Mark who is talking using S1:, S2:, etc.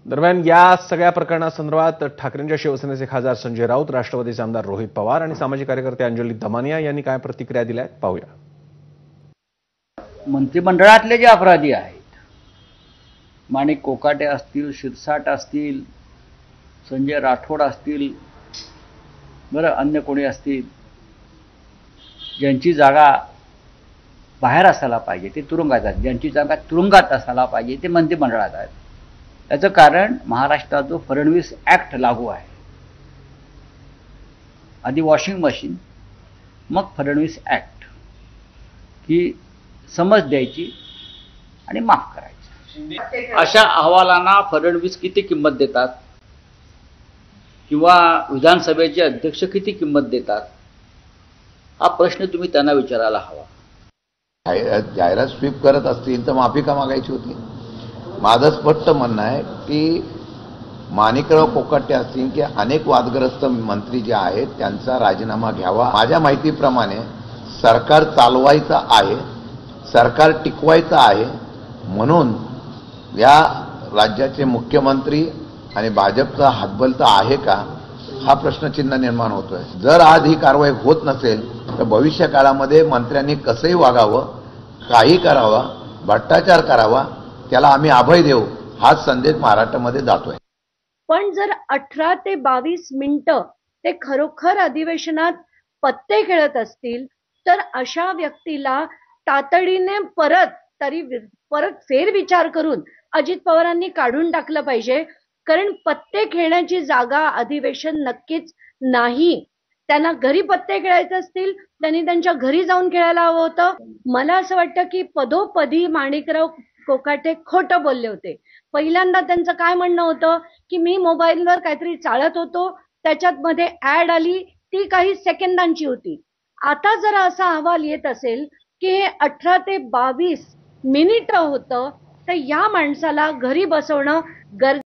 S1: दरम्यान या सगळ्या प्रकरणासंदर्भात ठाकरेंच्या शिवसेनेचे खासदार संजय राऊत, राष्ट्रवादीचे आमदार रोहित पवार आणि सामाजिक कार्यकर्ते अंजली दमानिया यांनी काय प्रतिक्रिया दिल्या आहेत पाहूया.
S2: मंत्रिमंडळातले जे अपराधी आहेत, माणिक कोकाटे असतील, शिरसाट असतील, संजय राठोड असतील, बरं अन्य कोणी असतील, ज्यांची जागा बाहेर असायला पाहिजे ते तुरुंगात आहेत, ज्यांची जागा तुरुंगात असायला पाहिजे ते मंत्रिमंडळात आहेत. याचं कारण महाराष्ट्रात जो फडणवीस ॲक्ट लागू आहे, आधी वॉशिंग मशीन मग फडणवीस ॲक्ट, ही समज द्यायची आणि माफ करायची. अशा अहवालांना फडणवीस किती किंमत देतात किंवा विधानसभेचे अध्यक्ष किती किंमत देतात, हा प्रश्न तुम्ही त्यांना विचारायला हवा.
S3: जाहिरात स्वीप करत असतील तर माफी का मागायची होती. माझं स्पष्ट म्हणणं आहे की माणिकराव कोकाटे असतील की अनेक वादग्रस्त मंत्री जे आहेत त्यांचा राजीनामा घ्यावा. माझ्या माहितीप्रमाणे सरकार चालवायचं आहे, सरकार टिकवायचं आहे, म्हणून या राज्याचे मुख्यमंत्री आणि भाजपचा हातबल तर आहे का, हा प्रश्नचिन्ह निर्माण होतोय. जर आज ही कारवाई होत नसेल तर भविष्य काळामध्ये मंत्र्यांनी कसंही वागावं, काही करावा, भ्रष्टाचार करावा, त्याला आम्ही अभय देऊ, हाच संदेश महाराष्ट्रामध्ये जातोय.
S4: पण जर 18 ते 22 मिनिटं ते खरोखर अधिवेशनात पत्ते खेळत असतील तर अशा व्यक्तीला तातडीने परत फेरविचार करून अजित पवारांनी काढून टाकलं पाहिजे. कारण पत्ते खेळण्याची जागा अधिवेशन नक्कीच नाही. त्यांना घरी पत्ते खेळायचे असतील त्यांनी त्यांच्या घरी जाऊन खेळायला हवं होतं. मला असं वाटतं की पदोपदी माणिकराव कोकाटे खोटं बोलले होते. पहिल्यांदा त्यांचं काय म्हणणं होतं की मी मोबाईलवर काहीतरी चाळत होतो, त्याच्यामध्ये ऍड आली, ती काही सेकंदांची होती. आता जर असा अहवाल येत असेल की हे 18 ते 22 मिनिटं होतं तर या माणसाला घरी बसवणं